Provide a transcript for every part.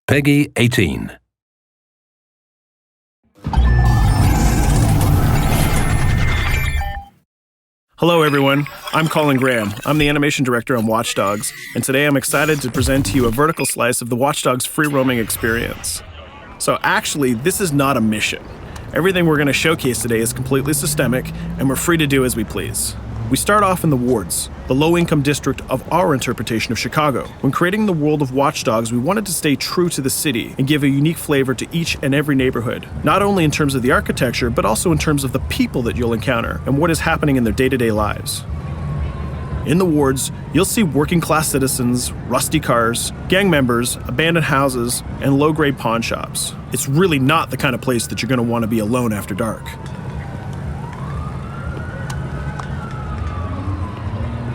Peggy 18. Hello everyone, I'm Colin Graham. I'm the animation director on Watch Dogs, and today I'm excited to present to you a vertical slice of the Watch Dogs free roaming experience. So actually, this is not a mission. Everything we're going to showcase today is completely systemic, and we're free to do as we please. We start off in the wards, the low-income district of our interpretation of Chicago. When creating the world of Watch Dogs, we wanted to stay true to the city and give a unique flavor to each and every neighborhood, not only in terms of the architecture, but also in terms of the people that you'll encounter and what is happening in their day-to-day lives. In the wards, you'll see working-class citizens, rusty cars, gang members, abandoned houses, and low-grade pawn shops. It's really not the kind of place that you're going to want to be alone after dark.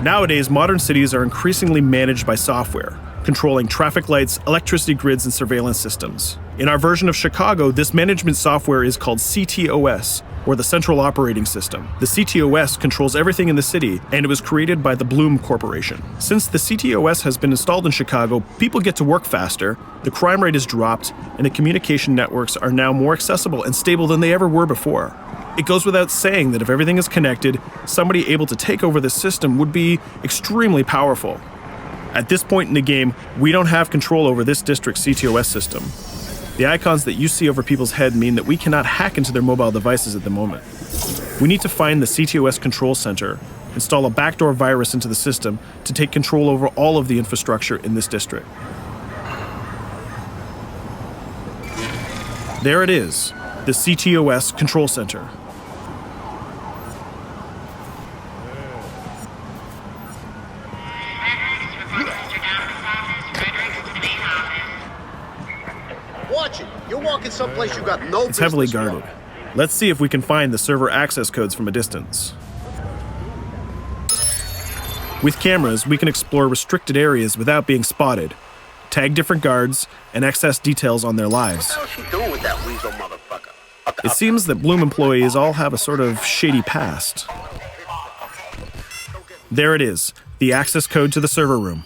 Nowadays, modern cities are increasingly managed by software, controlling traffic lights, electricity grids, and surveillance systems. In our version of Chicago, this management software is called CTOS, or the Central Operating System. The CTOS controls everything in the city, and it was created by the Bloom Corporation. Since the CTOS has been installed in Chicago, people get to work faster, the crime rate is dropped, and the communication networks are now more accessible and stable than they ever were before. It goes without saying that if everything is connected, somebody able to take over the system would be extremely powerful. At this point in the game, we don't have control over this district's CTOS system. The icons that you see over people's head mean that we cannot hack into their mobile devices at the moment. We need to find the CTOS control center, install a backdoor virus into the system to take control over all of the infrastructure in this district. There it is, the CTOS control center. Watch it. You're walking someplace you got no business. It's heavily guarded. Let's see if we can find the server access codes from a distance. With cameras, we can explore restricted areas without being spotted, tag different guards, and access details on their lives. What the hell is she doing with that weasel motherfucker? It seems that Bloom employees all have a sort of shady past. There it is, the access code to the server room.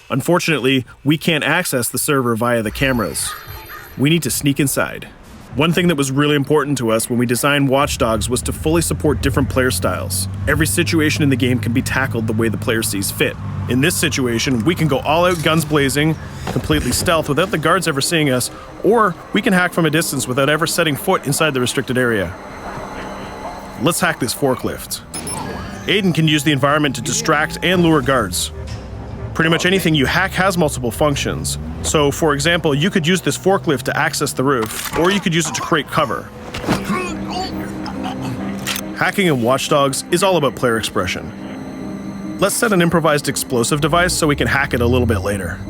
Unfortunately, we can't access the server via the cameras. We need to sneak inside. One thing that was really important to us when we designed Watch Dogs was to fully support different player styles. Every situation in the game can be tackled the way the player sees fit. In this situation, we can go all out guns blazing, completely stealth without the guards ever seeing us, or we can hack from a distance without ever setting foot inside the restricted area. Let's hack this forklift. Aiden can use the environment to distract and lure guards. Pretty much anything you hack has multiple functions. So, for example, you could use this forklift to access the roof, or you could use it to create cover. Hacking in Watch Dogs is all about player expression. Let's set an improvised explosive device so we can hack it a little bit later.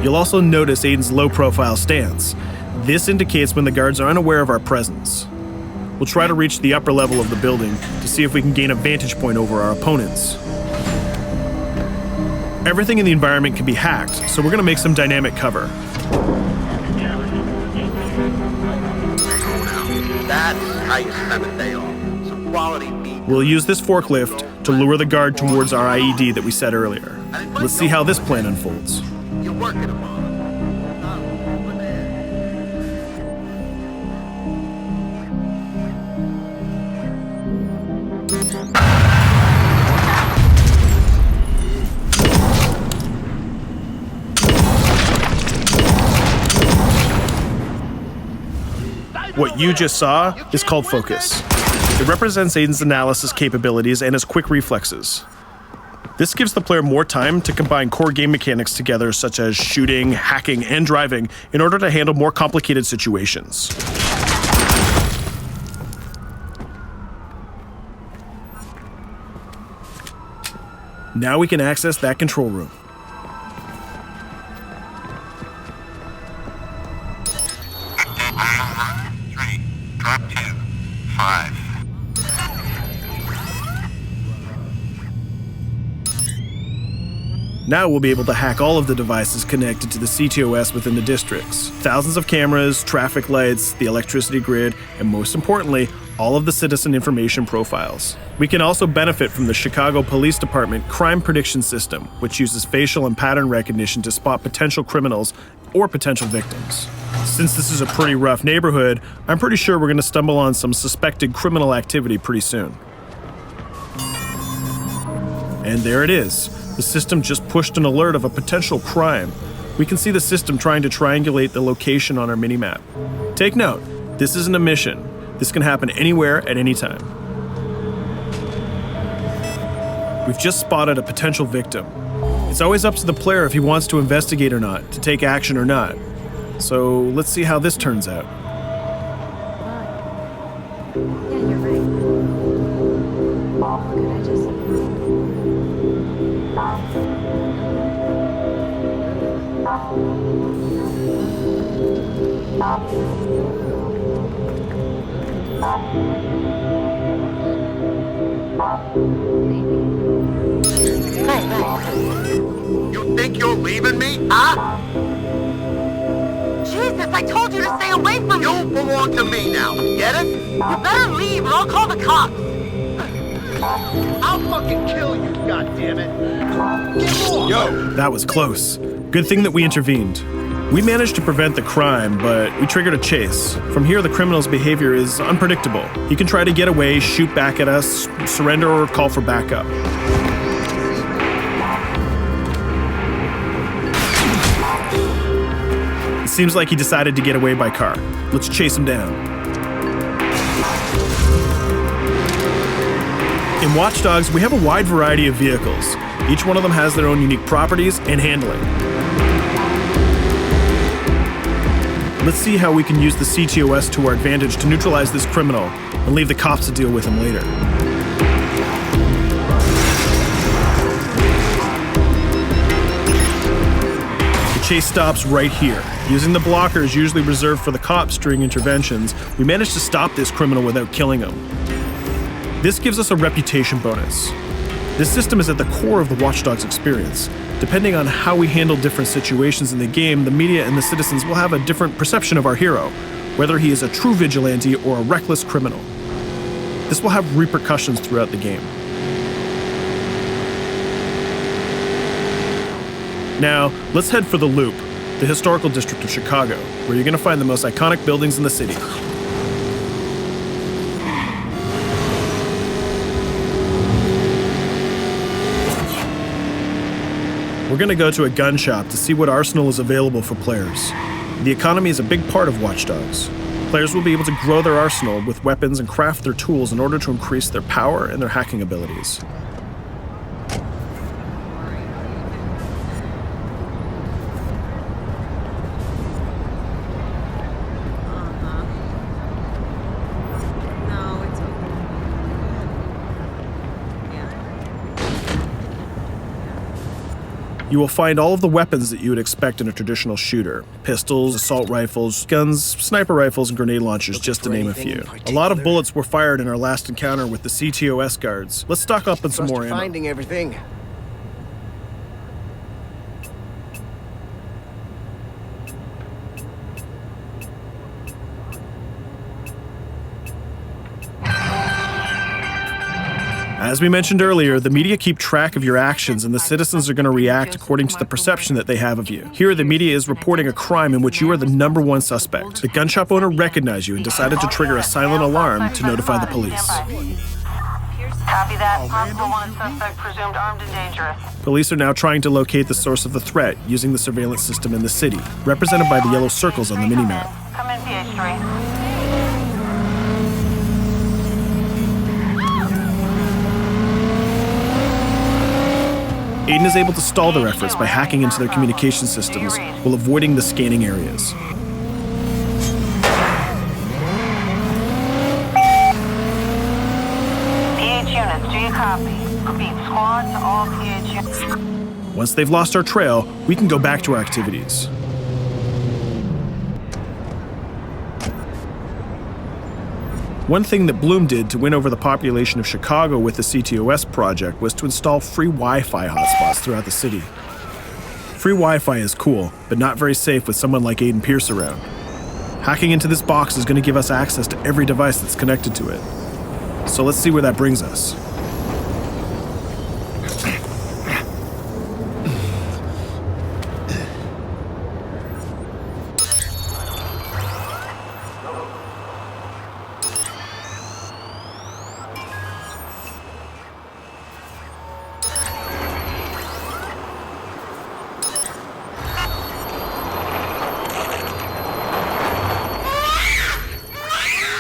You'll also notice Aiden's low-profile stance. This indicates when the guards are unaware of our presence. We'll try to reach the upper level of the building to see if we can gain a vantage point over our opponents. Everything in the environment can be hacked, so we're going to make some dynamic cover. That's how you spend a day off. Some quality meat. We'll use this forklift to lure the guard towards our IED that we set earlier. Let's see how this plan unfolds. You're working them on. What you just saw is called focus. It represents Aiden's analysis capabilities and his quick reflexes. This gives the player more time to combine core game mechanics together, such as shooting, hacking, and driving, in order to handle more complicated situations. Now we can access that control room. Drop 2, 5. Now we'll be able to hack all of the devices connected to the CTOS within the districts. Thousands of cameras, traffic lights, the electricity grid, and most importantly, all of the citizen information profiles. We can also benefit from the Chicago Police Department Crime Prediction System, which uses facial and pattern recognition to spot potential criminals or potential victims. Since this is a pretty rough neighborhood, I'm pretty sure we're going to stumble on some suspected criminal activity pretty soon. And there it is. The system just pushed an alert of a potential crime. We can see the system trying to triangulate the location on our minimap. Take note, this isn't a mission. This can happen anywhere at any time. We've just spotted a potential victim. It's always up to the player if he wants to investigate or not, to take action or not. So let's see how this turns out. Yeah, you're right. Could I just... You think you're leaving me? Huh? Jesus, I told you to stay away from me! You belong to me now. Get it? You better leave or I'll call the cops! I'll fucking kill you, goddammit. Get off! Yo, that was close. Good thing that we intervened. We managed to prevent the crime, but we triggered a chase. From here, the criminal's behavior is unpredictable. He can try to get away, shoot back at us, surrender, or call for backup. It seems like he decided to get away by car. Let's chase him down. In Watch Dogs, we have a wide variety of vehicles. Each one of them has their own unique properties and handling. Let's see how we can use the CTOS to our advantage to neutralize this criminal and leave the cops to deal with him later. The chase stops right here. Using the blockers usually reserved for the cops during interventions, we managed to stop this criminal without killing him. This gives us a reputation bonus. This system is at the core of the Watch Dogs experience. Depending on how we handle different situations in the game, the media and the citizens will have a different perception of our hero, whether he is a true vigilante or a reckless criminal. This will have repercussions throughout the game. Now, let's head for the Loop, the historical district of Chicago, where you're going to find the most iconic buildings in the city. We're going to go to a gun shop to see what arsenal is available for players. The economy is a big part of Watch Dogs. Players will be able to grow their arsenal with weapons and craft their tools in order to increase their power and their hacking abilities. No, it's okay. You will find all of the weapons that you would expect in a traditional shooter. Pistols, assault rifles, guns, sniper rifles, and grenade launchers, just to name a few. A lot of bullets were fired in our last encounter with the CTOS guards. Let's stock up on some more ammo. Finding everything. As we mentioned earlier, the media keep track of your actions and the citizens are going to react according to the perception that they have of you. Here, the media is reporting a crime in which you are the #1 suspect. The gun shop owner recognized you and decided to trigger a silent alarm to notify the police. Copy that. Possible one suspect presumed armed and dangerous. Police are now trying to locate the source of the threat using the surveillance system in the city, represented by the yellow circles on the minimap. Come in, PS3. Aiden is able to stall their efforts by hacking into their communication systems while avoiding the scanning areas. PH units, do you copy? Repeat, squad to all PH units. Once they've lost our trail, we can go back to our activities. One thing that Bloom did to win over the population of Chicago with the CTOS project was to install free Wi-Fi hotspots throughout the city. Free Wi-Fi is cool, but not very safe with someone like Aiden Pierce around. Hacking into this box is going to give us access to every device that's connected to it. So let's see where that brings us.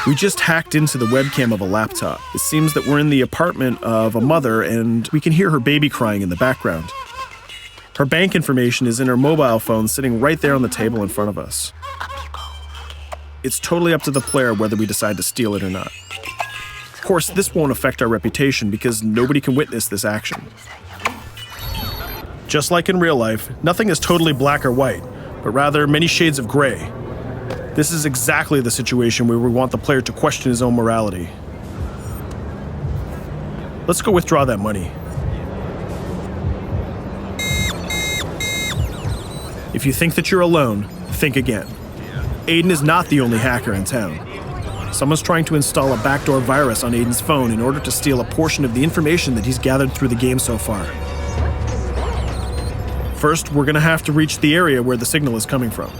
We just hacked into the webcam of a laptop. It seems that we're in the apartment of a mother and we can hear her baby crying in the background. Her bank information is in her mobile phone sitting right there on the table in front of us. It's totally up to the player whether we decide to steal it or not. Of course, this won't affect our reputation because nobody can witness this action. Just like in real life, nothing is totally black or white, but rather many shades of gray. This is exactly the situation where we want the player to question his own morality. Let's go withdraw that money. If you think that you're alone, think again. Aiden is not the only hacker in town. Someone's trying to install a backdoor virus on Aiden's phone in order to steal a portion of the information that he's gathered through the game so far. First, we're gonna have to reach the area where the signal is coming from.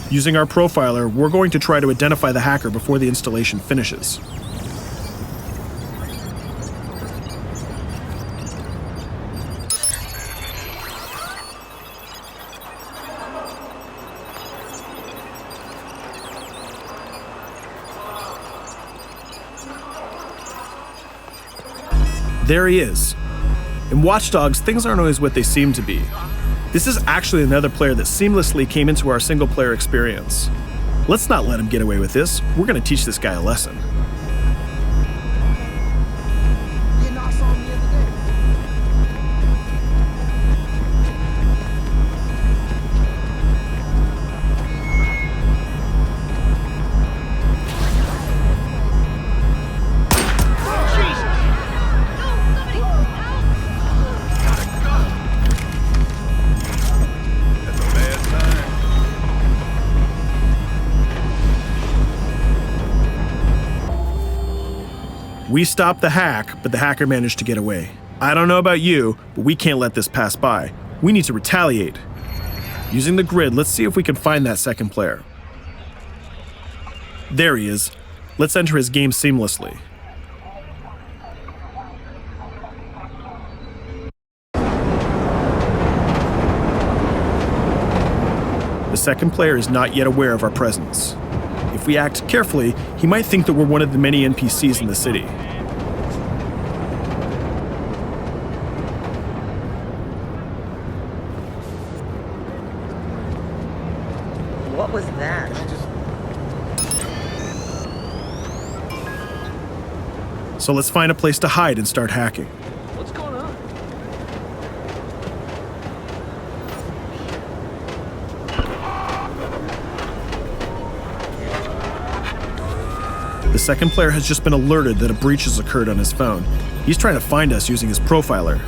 Using our profiler, we're going to try to identify the hacker before the installation finishes. There he is. In Watch Dogs, things aren't always what they seem to be. This is actually another player that seamlessly came into our single-player experience. Let's not let him get away with this. We're going to teach this guy a lesson. We stopped the hack, but the hacker managed to get away. I don't know about you, but we can't let this pass by. We need to retaliate. Using the grid, let's see if we can find that second player. There he is. Let's enter his game seamlessly. The second player is not yet aware of our presence. If we act carefully, he might think that we're one of the many NPCs in the city. What was that? So let's find a place to hide and start hacking. What's going on? The second player has just been alerted that a breach has occurred on his phone. He's trying to find us using his profiler.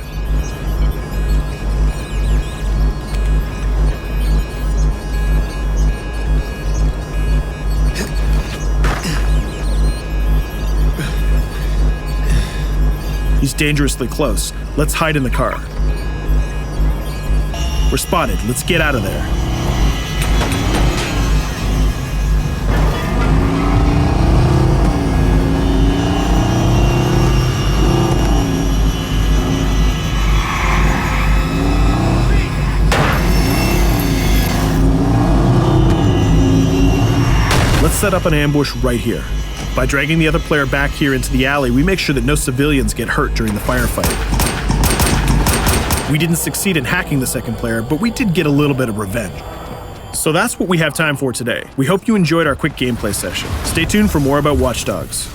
He's dangerously close. Let's hide in the car. We're spotted. Let's get out of there. Let's set up an ambush right here. By dragging the other player back here into the alley, we make sure that no civilians get hurt during the firefight. We didn't succeed in hacking the second player, but we did get a little bit of revenge. So that's what we have time for today. We hope you enjoyed our quick gameplay session. Stay tuned for more about Watch Dogs.